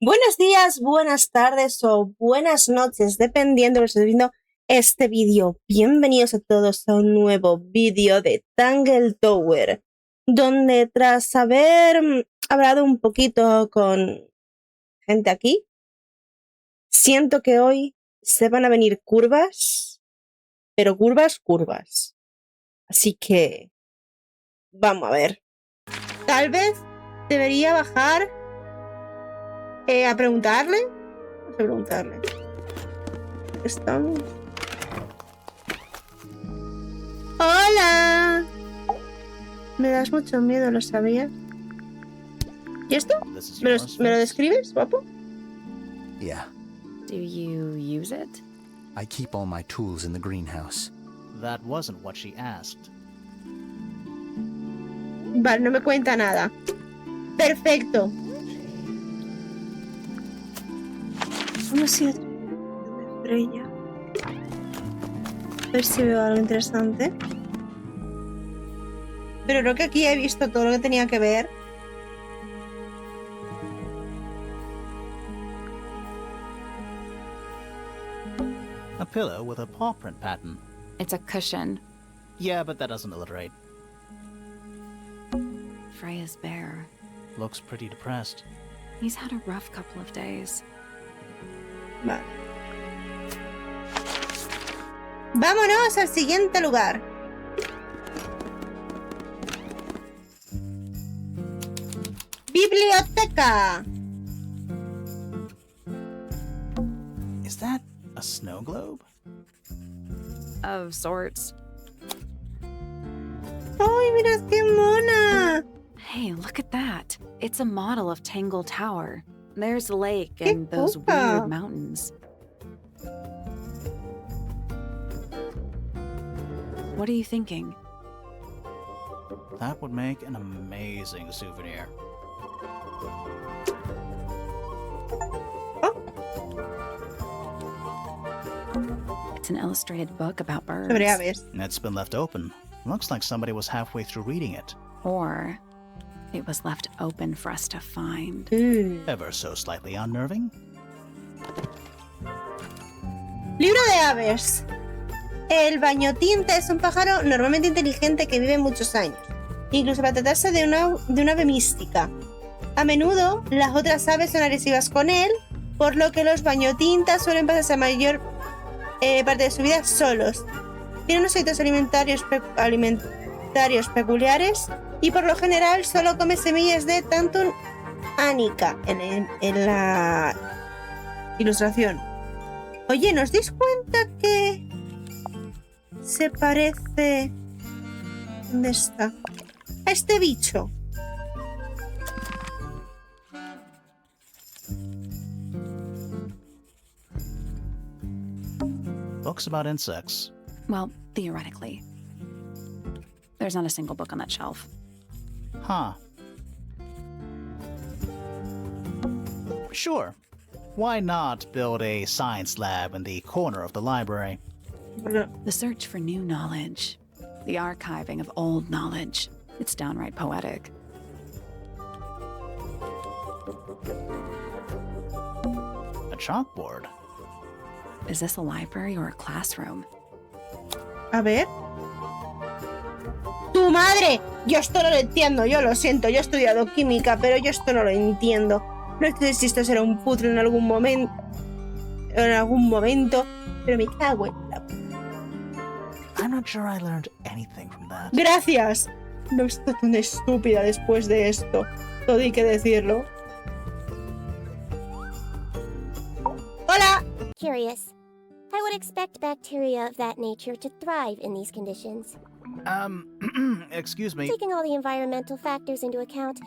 Buenos días, buenas tardes o buenas noches, dependiendo de que estés viendo este vídeo. Bienvenidos a todos a un nuevo vídeo de Tangle Tower, donde tras haber hablado un poquito con gente aquí, siento que hoy se van a venir curvas, pero curvas. Así que vamos a ver. Tal vez debería bajar a preguntarle. Vamos a preguntarle. Estamos. ¡Hola! Me das mucho miedo, ¿lo sabías? ¿Y esto? ¿Me lo describes, guapo? Yeah. Do you use it? I keep all my tools in the greenhouse. That wasn't what she asked. Vale, no me cuenta nada. Perfecto. Vamos a ir de Freya. A ver si veo algo interesante. Pero creo que aquí he visto todo lo que tenía que ver. A pillow with a paw print pattern. It's a cushion. Yeah, but that doesn't alliterate. Freya's bear. Looks pretty depressed. He's had a rough couple of days. Vale. Vámonos al siguiente lugar. Biblioteca. Is that a snow globe? Of sorts. ¡Ay, mira qué mona! Hey, look at that. It's a model of Tangle Tower. There's the lake and Qué those puta. weird mountains. What are you thinking? That would make an amazing souvenir. It's an illustrated book about birds. Sobre aves. It's been left open. Looks like somebody was halfway through reading it. Or it was left open for us to find. Ever so slightly unnerving. Libro de aves. El bañotinta es un pájaro normalmente inteligente que vive muchos años, incluso para tratarse de una ave mística. A menudo, las otras aves son agresivas con él, por lo que los bañotintas suelen pasarse la mayor parte de su vida solos. Tiene unos hábitos alimentarios peculiares y por lo general solo come semillas de Tantun anica en la ilustración. Oye, ¿nos dais cuenta que se parece... ¿Dónde está? A este bicho. Books about insects. Well, theoretically. There's not a single book on that shelf. Huh. Sure. Why not build a science lab in the corner of the library? The search for new knowledge. The archiving of old knowledge. It's downright poetic. A chalkboard. Is this a library or a classroom? A ver. ¡Tu madre! Yo esto no lo entiendo, yo lo siento, yo he estudiado química, pero yo esto no lo entiendo. No sé si esto será un puzzle en algún momento. Pero me cago en la... I'm not sure I learned anything from that. ¡Gracias! No estoy tan estúpida después de esto. Todo hay que decirlo. ¡Hola! Curious. I would expect bacteria of that nature to thrive in these conditions. Excuse me. Taking all the environmental factors into account,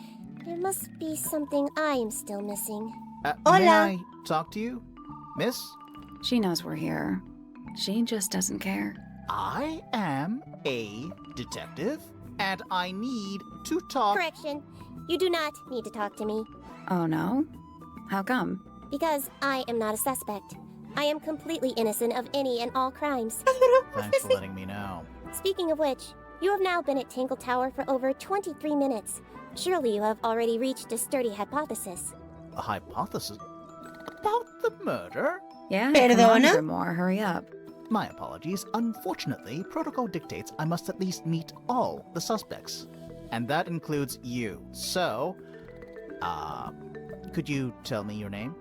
there must be something I am still missing. May Hola. I talk to you, miss? She knows we're here. She just doesn't care. I am a detective, and I need to talk. Correction. You do not need to talk to me, Oh no? How come? because I am not a suspect. I am completely innocent of any and all crimes. Thanks for letting me know. Speaking of which, you have now been at Tangle Tower for over 23 minutes. Surely you have already reached a sturdy hypothesis. a hypothesis about the murder? Yeah, come on, Perdona? Grimoire, hurry up. My apologies. Unfortunately, protocol dictates I must at least meet all the suspects. And that includes you. So, could you tell me your name?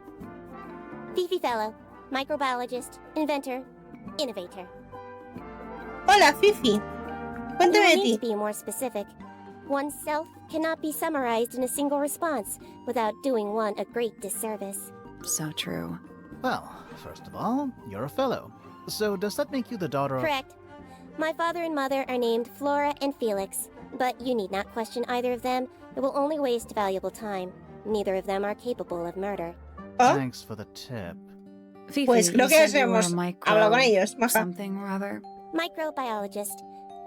Fifi Fellow, microbiologist, inventor, innovator. Hola, Fifi. You Cuéntame de need to ti. be more specific. Oneself cannot be summarized in a single response without doing one a great disservice. So true. Well, first of all, you're a fellow. So does that make you the daughter of... Correct. My father and mother are named Flora and Felix, but you need not question either of them. It will only waste valuable time. Neither of them are capable of murder. Oh, Thanks for the tip. Fifi, pues creo you que said you were a hemos micro... hablado con ellos, maja. something or other. Microbiologist,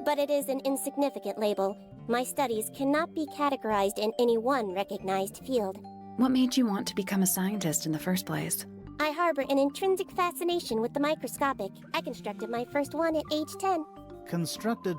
but it is an insignificant label. My studies cannot be categorized in any one recognized field. What made you want to become a scientist in the first place? I harbor an intrinsic fascination with the microscopic. I constructed my first one at age 10. Constructed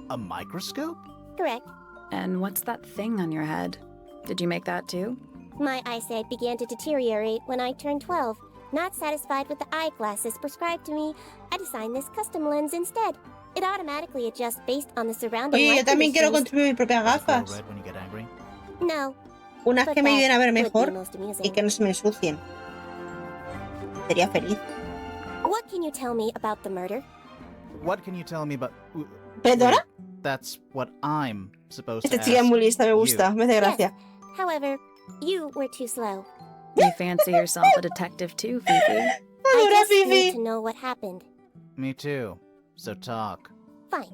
a microscope? Correct. And what's that thing on your head? Did you make that too? My eyesight began to deteriorate when I turned 12. Not satisfied with the eyeglasses prescribed to me, I designed this custom lens instead. It automatically adjusts based on the surrounding Oye, yo light también quiero conditions. construir mis propias Does it glow gafas. red when you get angry? No, Unas but que me ayuden a ver that would be mejor most amusing. y que no se me ensucien. Sería feliz. What can you tell me about the murder? What can you tell me about... ¿Perdona? Wait, that's what I'm supposed Esta to chica es ask muy lista, me gusta, you. me hace gracia. However, you were too slow. You fancy yourself a detective too, Fifi? I Adora just need Fifi. to know what happened. Me too. So talk. Fine.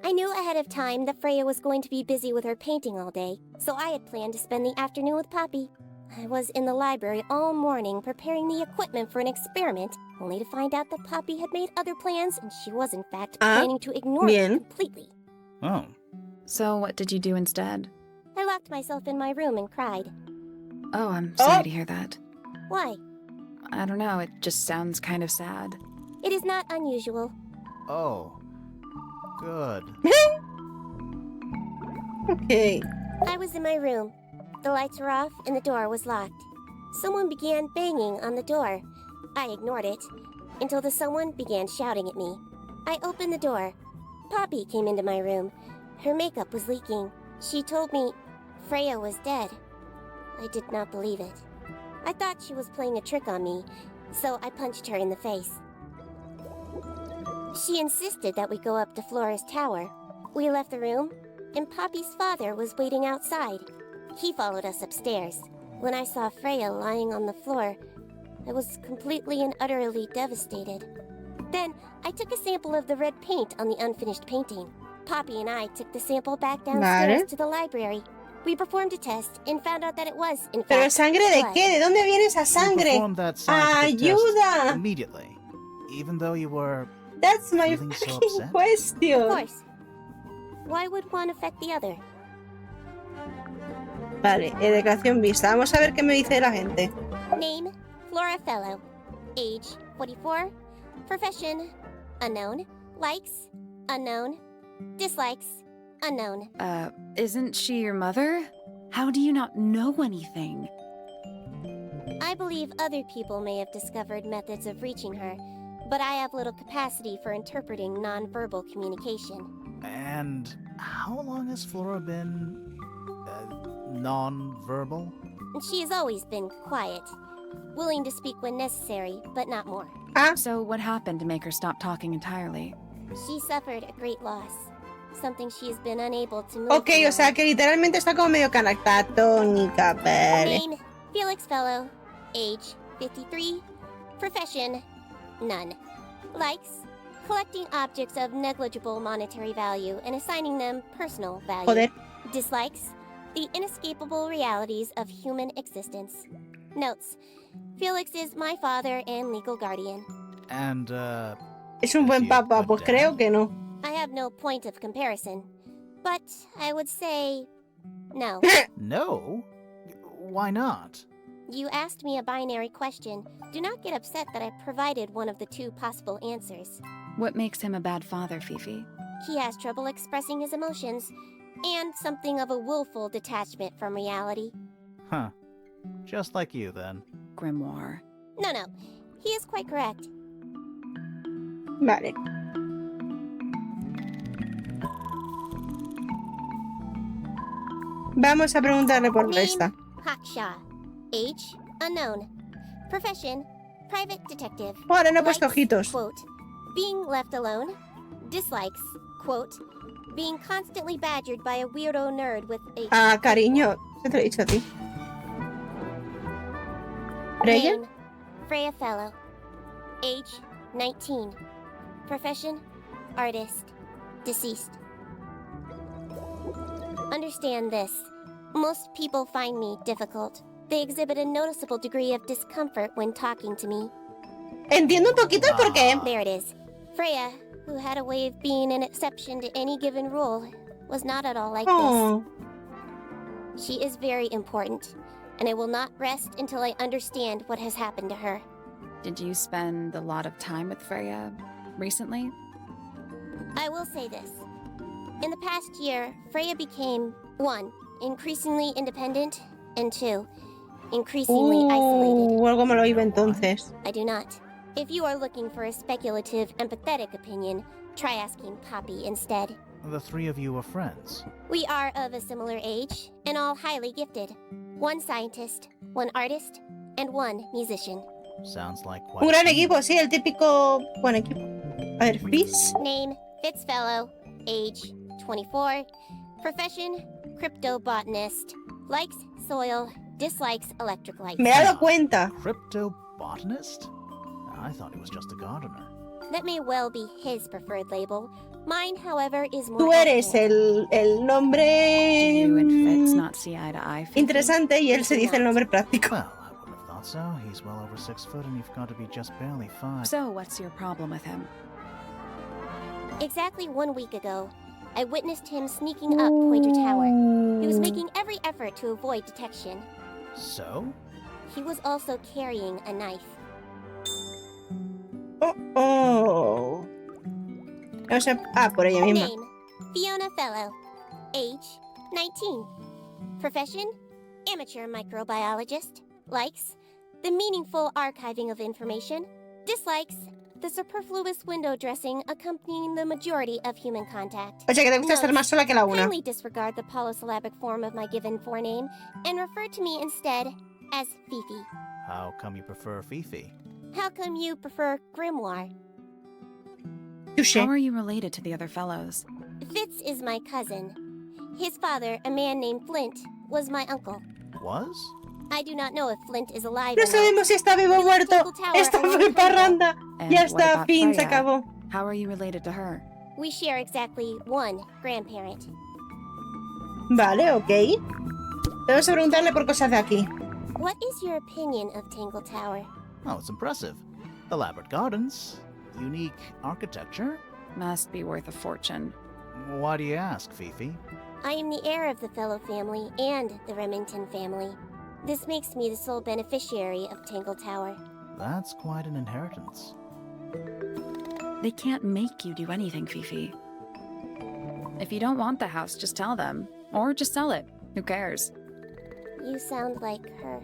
I knew ahead of time that Freya was going to be busy with her painting all day, so I had planned to spend the afternoon with Poppy. I was in the library all morning preparing the equipment for an experiment, only to find out that Poppy had made other plans and she was in fact planning to ignore bien. me completely. Oh. So what did you do instead? I locked myself in my room and cried. Oh, I'm sorry to hear that. Why? I don't know, it just sounds kind of sad. It is not unusual. Oh. Good. Ok. I was in my room. The lights were off and the door was locked. Someone began banging on the door. I ignored it until the someone began shouting at me. I opened the door. Poppy came into my room. Her makeup was leaking. She told me Freya was dead. I did not believe it. I thought she was playing a trick on me, so I punched her in the face. She insisted that we go up to Flora's tower. We left the room, and Poppy's father was waiting outside. He followed us upstairs. When I saw Freya lying on the floor, I was completely and utterly devastated. Then, I took a sample of the red paint on the unfinished painting. Poppy and I took the sample back downstairs Vale. to the library. We performed a test and found out that it was, in ¿Pero fact, sangre de blood. qué? ¿De dónde viene esa You sangre? performed that scientific test ¡Ayuda! immediately, even though you were... That's my Feeling so fucking upset? Of question. course. Why would one affect the other? Vale, declaración vista. Vamos a ver qué me dice la gente. Name, Flora Fellow. Age, 44. Profession, unknown. Likes, unknown. Dislikes, unknown. Isn't she your mother? How do you not know anything? I believe other people may have discovered methods of reaching her, but I have little capacity for interpreting nonverbal communication. And how long has Flora been... non-verbal? She has always been quiet, willing to speak when necessary, but not more. Ah, So what happened to make her stop talking entirely? She suffered a great loss, something she has been unable to move ok, o beyond. sea que literalmente está como medio catatónica, vale. Name, Felix Fellow. Age, 53. Profession, none. Likes, collecting objects of negligible monetary value and assigning them personal value. Joder. Dislikes, the inescapable realities of human existence. Notes, Felix is my father and legal guardian. And, Es un buen you papa, put pues down? creo que no. I have no point of comparison, but I would say no. no? Why not? You asked me a binary question. Do not get upset that I provided one of the two possible answers. What makes him a bad father, Fifi? He has trouble expressing his emotions, and something of a willful detachment from reality. Huh. Just like you, then. Grimoire. No, he is quite correct. Vale. Vamos a preguntarle por esta. Name, Hawkshaw. Age, unknown. Profession, private detective. Ahora no he puesto Likes, ojitos. quote, being left alone. Dislikes, quote, being constantly badgered by a weirdo nerd with a... Ah, cariño. Se te lo he dicho a ti. ¿Freya? Name, Freya Fellow. Age, 19. Profession, artist. Deceased. Understand this. Most people find me difficult. They exhibit a noticeable degree of discomfort when talking to me. Entiendo un poquito el porqué. There it is. Freya, who had a way of being an exception to any given rule, was not at all like Oh. this. She is very important, and I will not rest until I understand what has happened to her. Did you spend a lot of time with Freya recently? I will say this. In the past year, Freya became, 1, increasingly independent, and 2, increasingly isolated. Algo me lo iba entonces. I do not. If you are looking for a speculative, empathetic opinion, try asking Poppy instead. The three of you are friends. We are of a similar age, and all highly gifted. 1 scientist, 1 artist, and 1 musician. Sounds like quite Un a gran team. equipo, sí, el típico buen equipo. A ver, Fizz. Name, Fitzfellow. Age, 24. Profession, cryptobotanist. Likes soil, dislikes electric lights. Me he dado cuenta. Cryptobotanist? I thought he was just a gardener. That may well be his preferred label. Mine, however, is more Tú eres accurate. el Do nombre you and Fitz not see eye to eye? Fifi? interesante y él se dice el nombre práctico. Well, I wouldn't have thought so. He's well over 6 foot and you've got to be just barely 5. So what's your problem with him? Exactly 1 week ago, I witnessed him sneaking up Pointer Tower. He was making every effort to avoid detection. So? He was also carrying a knife. Oh. No sé. Ah, por ella misma. Name, Fiona Fellow. Age, 19. Profession, amateur microbiologist. Likes, the meaningful archiving of information. Dislikes, the superfluous window dressing accompanying the majority of human contact. O sea que te gusta estar más sola que la una. Kindly disregard the polysyllabic form of my given forename and refer to me instead as Fifi. How come you prefer Fifi? How come you prefer Grimoire? Touché. How are you related to the other fellows? Fitz is my cousin. His father, a man named Flint, was my uncle. Was? I do not know if Flint is alive No or not. sabemos si está vivo o muerto. Esta fue parranda. And Ya what está, about fin, se Freya? acabó. How are you related to her? We share exactly 1 grandparent. Vale, ok. Vamos a preguntarle por cosas de aquí. What is your opinion of Tangle Tower? Oh, it's impressive. Elaborate gardens, unique architecture. Must be worth a fortune. Why do you ask, Fifi? I am the heir of the Fellow family and the Remington family. This makes me the sole beneficiary of Tangle Tower. That's quite an inheritance. They can't make you do anything, Fifi. If you don't want the house, just tell them. Or just sell it. Who cares? You sound like her.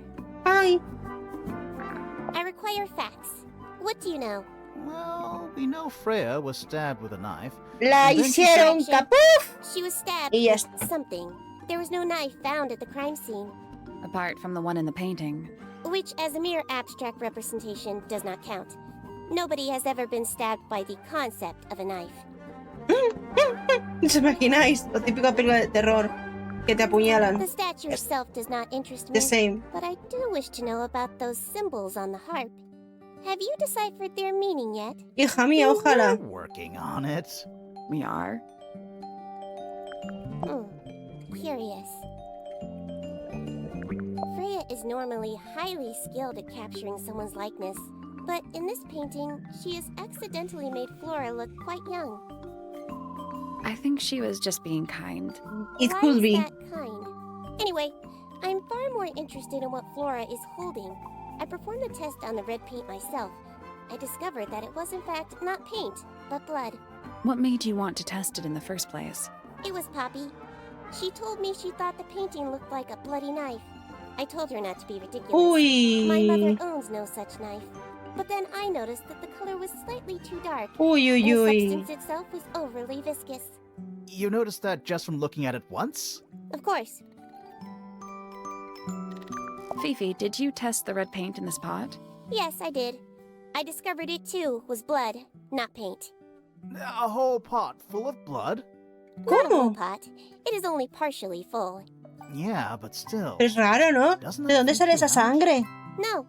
Ay, I require facts. What do you know? Well, we know Freya was stabbed with a knife. la And then she hicieron capuf. She was stabbed Y ya with está. something. There was no knife found at the crime scene, Apart from the one in the painting. which as a mere abstract representation does not count. Nobody has ever been stabbed by the concept of a knife. ¿Os imagináis? Lo típico de película de terror. Que te apuñalan. The statue Yes. itself does not interest The me, same. but I do wish to know about those symbols on the harp. Have you deciphered their meaning yet? Hija mía, We're ojalá. working on it. We are? Curious. Freya is normally highly skilled at capturing someone's likeness, but in this painting, she has accidentally made Flora look quite young. I think she was just being kind. It Why could is be. that kind? Anyway, I'm far more interested in what Flora is holding. I performed the test on the red paint myself. I discovered that it was in fact not paint, but blood. What made you want to test it in the first place? It was Poppy. She told me she thought the painting looked like a bloody knife. I told her not to be ridiculous. My mother Uy. owns no such knife. But then I noticed that the color was slightly too dark. Uy, And uy, the uy. substance itself was overly viscous. You noticed that just from looking at it once? Of course. Fifi, did you test the red paint in this pot? Yes, I did. I discovered it too was blood, not paint. A whole pot full of blood? Not a whole ¿Cómo? pot. It is only partially full. Yeah, but still. Es raro, ¿no? Doesn't ¿De that dónde freak sale you esa out? sangre? No.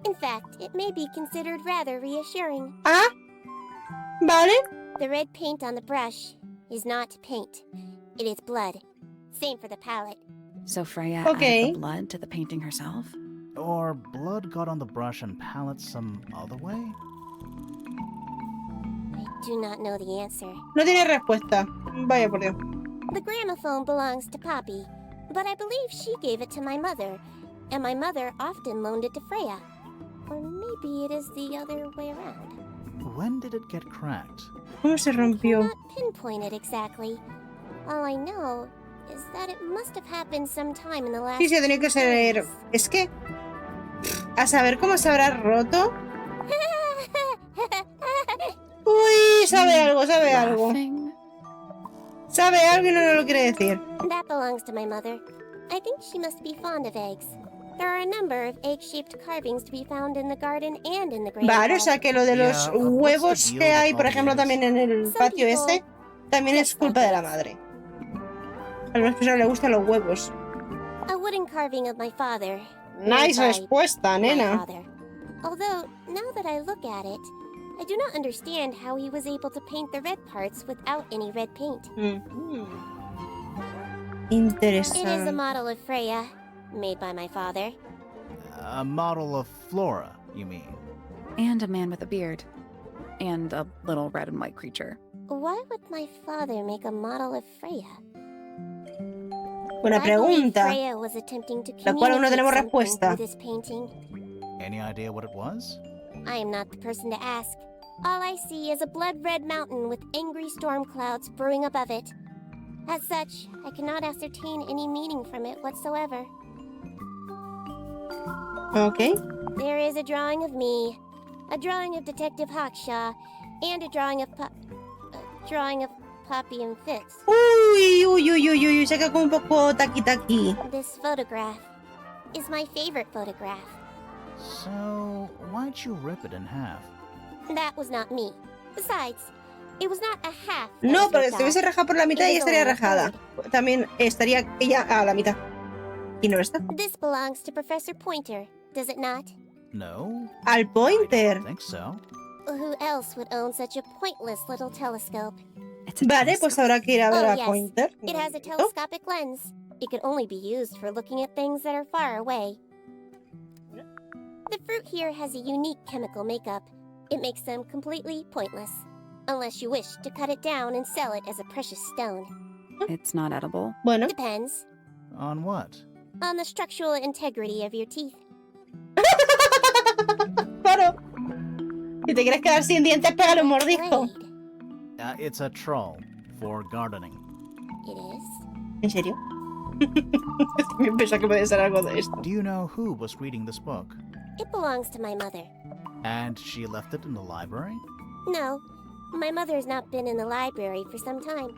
In fact, it may be considered rather reassuring. Ah, vale. The red paint on the brush is not paint. It is blood. Same for the palette. So Freya Okay. added the blood to the painting herself? Or blood got on the brush and palette some other way? I do not know the answer. No tiene respuesta. Vaya por Dios. The gramophone belongs to Poppy, but I believe she gave it to my mother, and my mother often loaned it to Freya. Or maybe it is the other way around. When did it get cracked? ¿Cómo se rompió? Not pinpoint it exactly. All I know is that it must have happened sometime in the last Sí, sí, tenía que ser... years. Es que... A saber cómo se habrá roto. Uy, sabe algo, sabe algo. Laughing? Sabe algo y no nos lo quiere decir. That belongs to my mother. I think she must be fond of eggs. There are a number of egg-shaped carvings to be found in the garden and in the great Vale, o hall. sea que lo de los Yeah, what's the huevos deal que with hay, all por ejemplo, these? también en el Some patio people ese, también es just culpa like de la eggs. madre. A algunas personas les gustan los huevos. A wooden carving of my father. Nice made by respuesta, my nena. father. Although, now that I look at it, I do not understand how he was able to paint the red parts without any red paint. Mhm. It is a Interesante. model of Freya, made by my father. A model of Flora, you mean? And a man with a beard. And a little red and white creature. Why would my father make a model of Freya? Buena I believe pregunta. Freya was attempting to La cual aún no communicate tenemos something respuesta. through this painting. Any idea what it was? I am not the person to ask. All I see is a blood-red mountain with angry storm clouds brewing above it. As such, I cannot ascertain any meaning from it whatsoever. Ok. There is a drawing of me, a drawing of Detective Hawkshaw, and a drawing of Poppy and Fitz. Uy, uy, uy, uy, uy, se queda como un poco taqui-taqui. This photograph is my favorite photograph. So, why'd you rip it in half? That was not me. Besides, it was not a half. that No, was porque ripped si hubiese off. rajado por la mitad, It ella was estaría only a rajada. third. También estaría ella a la mitad. Y no está. This belongs to Professor Pointer, does it not? No? Al I pointer. don't think so. Who else would own such a pointless little telescope? It's a Vale, pues telescope. habrá que ir a ver Oh, a yes. pointer. It has a Un momentito. telescopic lens. It can only be used for looking at things that are far away. The fruit here has a unique chemical makeup. It makes them completely pointless. Unless you wish to cut it down and sell it as a precious stone. It's not edible. Bueno, Depends On what? on the structural integrity of your teeth. claro. Si te quieres quedar sin dientes, pégale un mordisco. Blade. It's a troll for gardening. It is. ¿En serio? También pensaba que podía ser algo de esto. Do you know who was reading this book? It belongs to my mother. And she left it in the library? No, my mother has not been in the library for some time.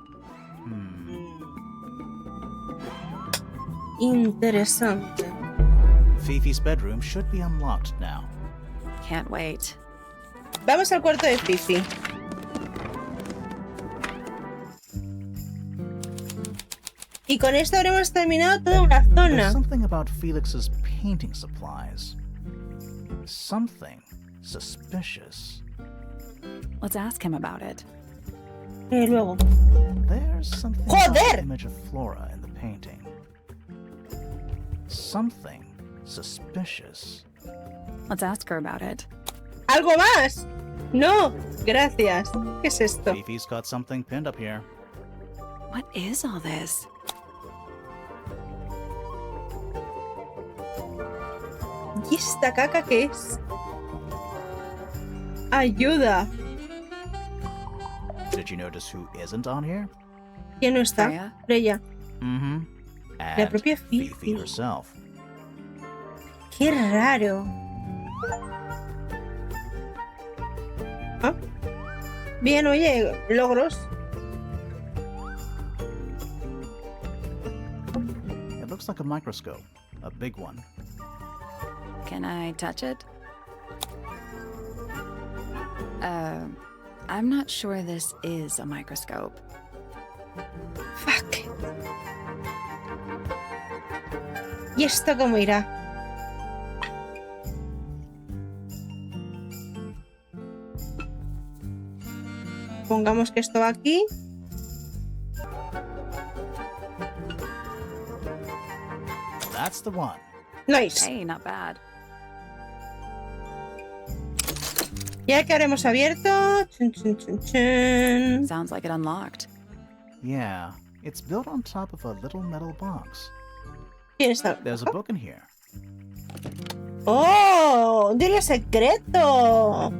Interesante. Fifi's bedroom should be unlocked now. Can't wait. Vamos al cuarto de Fifi. Y con esto habremos terminado toda una There's zona. something about Felix's painting supplies. Something suspicious. Let's ask him about it. Y luego. There's something about Joder! the image of Flora in the painting. Something suspicious. Let's ask her about it. ¿Algo más? No, gracias. ¿Qué es esto? Fifi's got something pinned up here. What is all this? ¿Y esta caca qué es? Ayuda. Did you notice who isn't on here? ¿Quién no está? Freya? Freya. Mm-hmm. La And propia Fifi Fifi. herself. Qué raro. Ah. Bien, oye, logros. It looks like a microscope, a big one. Can I touch it? I'm not sure this is a microscope. Fuck. ¿Y esto cómo irá? Pongamos que esto va aquí. That's the one. Nice. Hey, not bad. Ya que habremos abierto. Chun, chun, chun, chun. Sounds like it unlocked. Yeah, it's built on top of a little metal box. ¿Quién está? There's a book in here. ¡Oh! ¡Un diario secreto!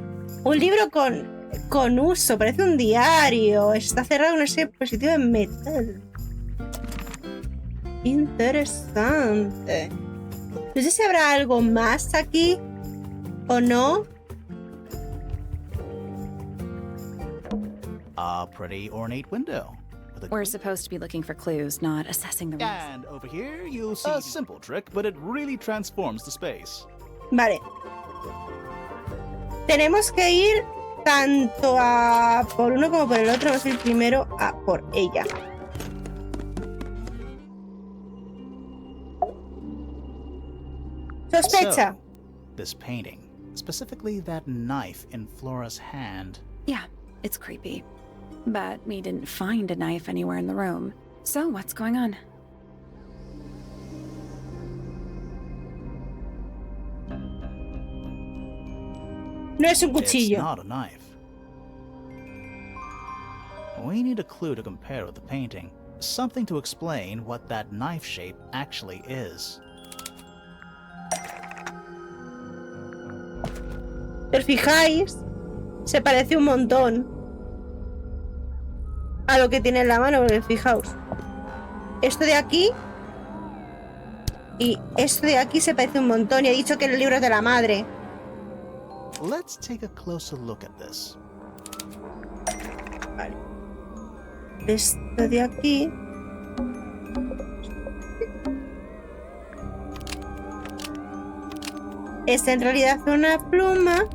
Un libro con uso. Parece un diario. Está cerrado en ese dispositivo de metal. Interesante. No sé si habrá algo más aquí o no. A pretty ornate window. With a We're supposed to be looking for clues, not assessing the rooms. And over here, you'll see a simple trick, but it really transforms the space. Vale. Tenemos que ir tanto a por uno como por el otro. Vamos a ir primero a por ella. Sospecha. So, this painting, specifically that knife in Flora's hand. Yeah, it's creepy. But we didn't find a knife anywhere in the room. So what's going on? No es un It's cuchillo. not a knife. We need a clue to compare with the painting. Something to explain what that knife shape actually is. Pero fijáis, se parece un montón a lo que tiene en la mano, porque fijaos. Esto de aquí y esto de aquí se parece un montón. Y he dicho que el libro es de la madre. Let's take a closer look at this. Vale. Esto de aquí. Es en realidad una pluma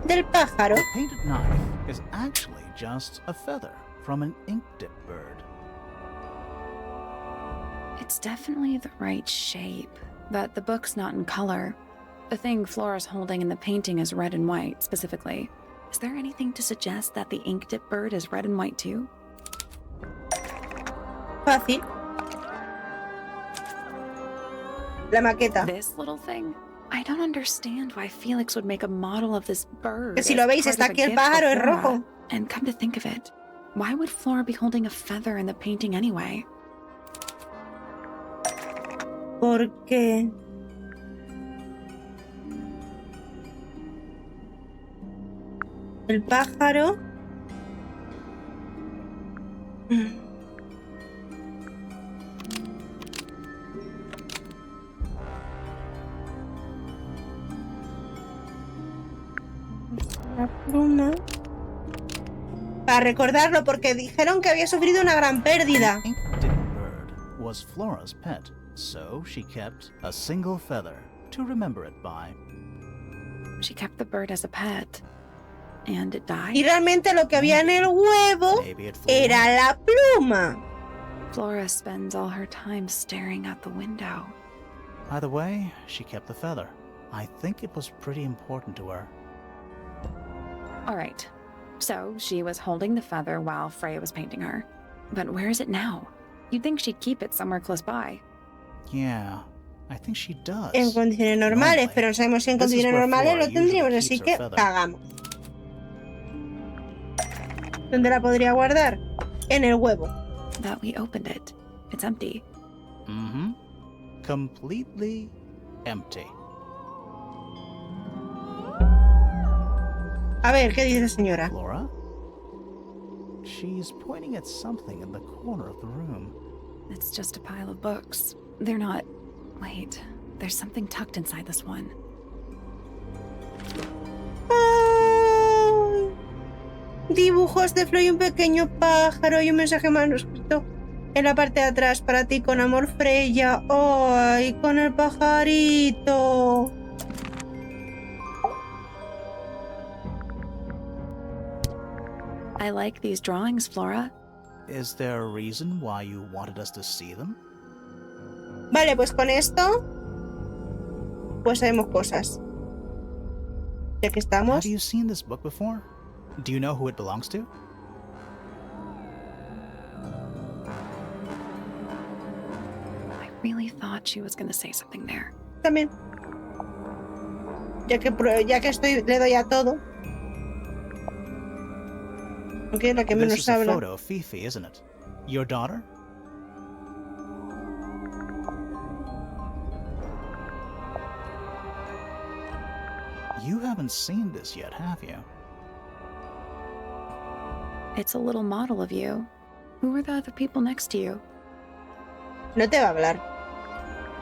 del pájaro. The painted knife is actually just a feather from an ink-dip bird. It's definitely the right shape, but the book's not in color. The thing Flora's holding in the painting is red and white, specifically. Is there anything to suggest that the ink-dip bird is red and white too? Fácil. La maqueta. This little thing? I don't understand why Felix would make a model of this bird. Que si as lo veis, part está of a aquí el gift pájaro, for es Flora. rojo. And come to think of it, why would Flora be holding a feather in the painting anyway? Porque el pájaro la pluma para recordarlo, porque dijeron que había sufrido una gran pérdida. Ink-dip bird was Flora's pet, so she kept a single feather to remember it by. She kept the bird as a pet, and it died. Y realmente lo que había en el huevo Maybe it flew era la pluma. Flora spends all her time staring out the window. Either way, she kept the feather. I think it was pretty important to her. All right, so she was holding the feather while Freya was painting her. But where is it now? You'd think she'd keep it somewhere close by. Yeah, I think she does. En condiciones normales, pero no sabemos si en This is condiciones where normales Flora lo tendríamos, usually así keeps que her feather. cagamos. ¿Dónde la podría guardar? En el huevo. That we opened it. It's empty. Mm-hmm. Completely empty. A ver, ¿qué dice la señora? Flora? She's pointing at something in the corner of the room. It's just a pile of books. They're not... Wait. There's something tucked inside this one. ¡Ay! Dibujos de flor y un pequeño pájaro y un mensaje manuscrito en la parte de atrás para ti con amor, Freya. ¡Ay! Con el pajarito. I like these drawings, Flora. Is there a reason why you wanted us to see them? Vale, pues con esto pues sabemos cosas. Ya que estamos. Have you seen this book before? Do you know who it belongs to? I really thought she was going to say something there. También. Ya que estoy, le doy a todo. Ok, la que This menos is a habla. photo of Fifi, isn't it? Your daughter? You haven't seen this yet, have you? It's a little model of you. Who were the other people next to you? No te va a hablar.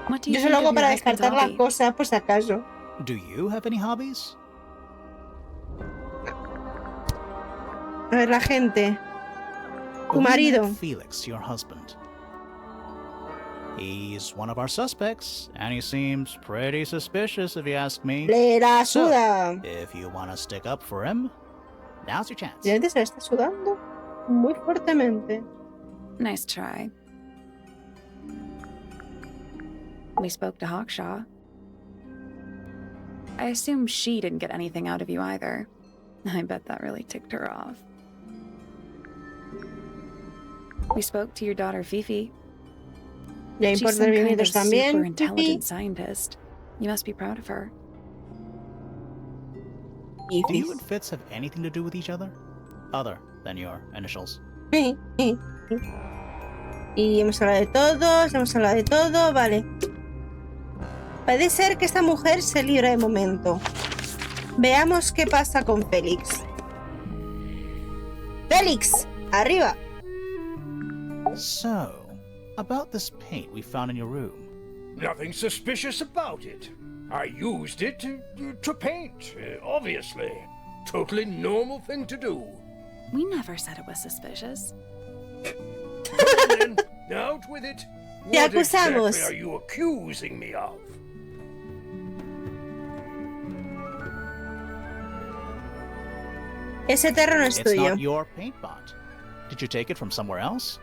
What do you Yo think solo of hago your para husband's descartar las hobby? cosas, por si acaso. Do you have any hobbies? A ver, la gente. Tu We met marido. Felix, your husband. He's one of our suspects, and he seems pretty suspicious if you ask me. Le la So, suda. if you want to stick up for him, now's your chance. Realmente se la está sudando muy fuertemente. Nice try. We spoke to Hawkshaw. I assume she didn't get anything out of you either. I bet that really ticked her off. We spoke to your daughter Fifi. Le She's importa some kind movimientos of super también. intelligent scientist. You must be proud of her. Y Do you and Fitz have anything to do with each other? Other than your initials. Y hemos hablado de todo, vale. Puede ser que esta mujer se libre de momento. Veamos qué pasa con Félix. ¡Félix! ¡Arriba! So, about this paint we found in your room. Nothing suspicious about it. I used it to paint, obviously. Totally normal thing to do. We never said it was suspicious. Well then, out with it. Te What acusamos. exactly are you accusing me of? Ese terreno es It's tuyo. not your paint pot. Did you take it from somewhere else?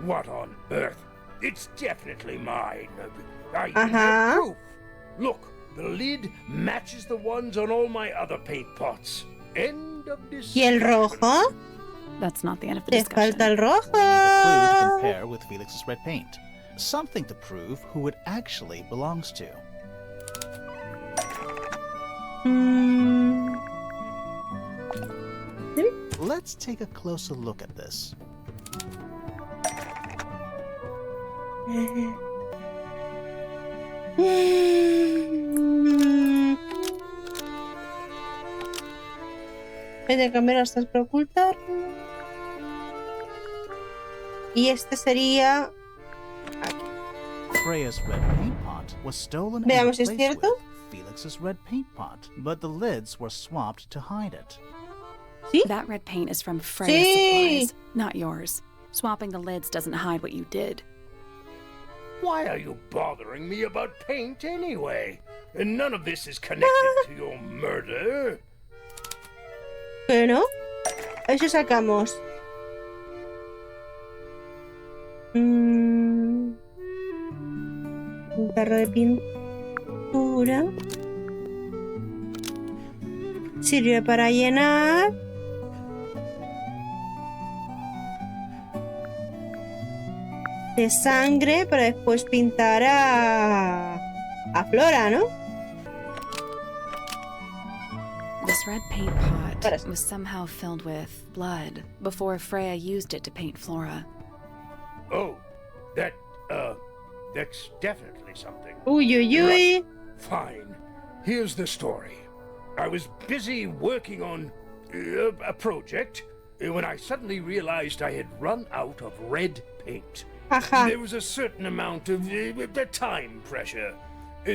What on earth? It's definitely mine. I even Uh-huh. have proof. Look, the lid matches the ones on all my other paint pots. End of ¿Y el discussion. rojo? That's not the end of the Te discussion. falta el rojo. We need a clue to compare with Felix's red paint. Something to prove who it actually belongs to. Mm, Let's take a closer look at this. Voy a cambiar estas para ocultar. Y este sería... Freya's red paint pot was stolen and Veamos, ¿es replaced cierto? with Felix's red paint pot, but the lids were swapped to hide it. ¿Sí? That red paint is from Freya's Sí. supplies, not yours. Swapping the lids doesn't hide what you did. Why are you bothering me about paint anyway? And none of this is connected to your murder. ¿Qué no? Eso sacamos. Un tarro de pintura. Sirve para llenar. De sangre para después pintar a Flora, ¿no? This red paint pot Aparecen. was somehow filled with blood before Freya used it to paint Flora. Oh, that's definitely something. Uy, uy, uy. Right. Fine. Here's the story. I was busy working on a project when I suddenly realized I had run out of red paint. Ajá. There was a certain amount of time pressure.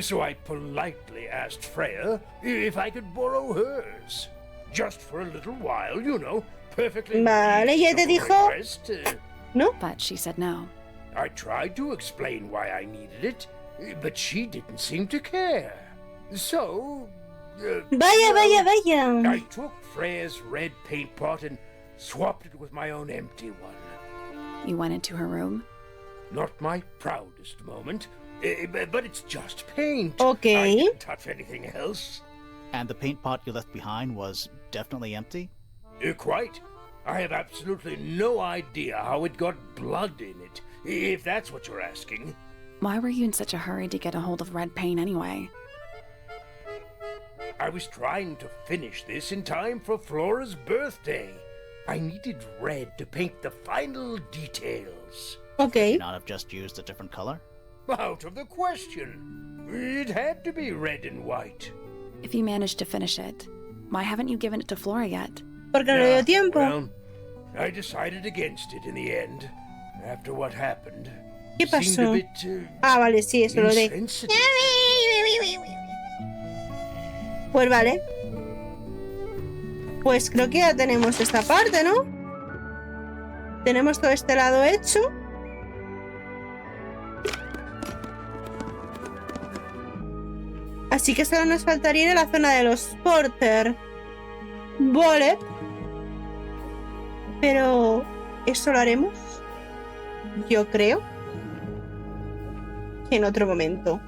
So I politely asked Freya if I could borrow hers. Just for a little while, you know. Perfectly Vale, ¿ya te reasonable dijo? request. ¿No? But she said no. I tried to explain why I needed it, but she didn't seem to care. So... Vaya, vaya, I vaya. took Freya's red paint pot and swapped it with my own empty one. You went into her room? Not my proudest moment, but it's just paint. Okay. I didn't touch anything else. And the paint pot you left behind was definitely empty? Quite. I have absolutely no idea how it got blood in it, if that's what you're asking. Why were you in such a hurry to get a hold of red paint anyway? I was trying to finish this in time for Flora's birthday. I needed red to paint the final details. Could Ok. you not have just used a different color? Out of the question. It had to be red and white. If you managed to finish it, why haven't you given it to Flora yet? Porque no le dio tiempo. Well, I decided against it in the end, after what happened. ¿Qué Seemed pasó? a bit, Ah, vale, sí, eso lo de... insensitive. Pues vale. Pues creo que ya tenemos esta parte, ¿no? Tenemos todo este lado hecho. Así que solo nos faltaría ir a la zona de los Porter. Vale. Pero... ¿eso lo haremos? Yo creo que en otro momento.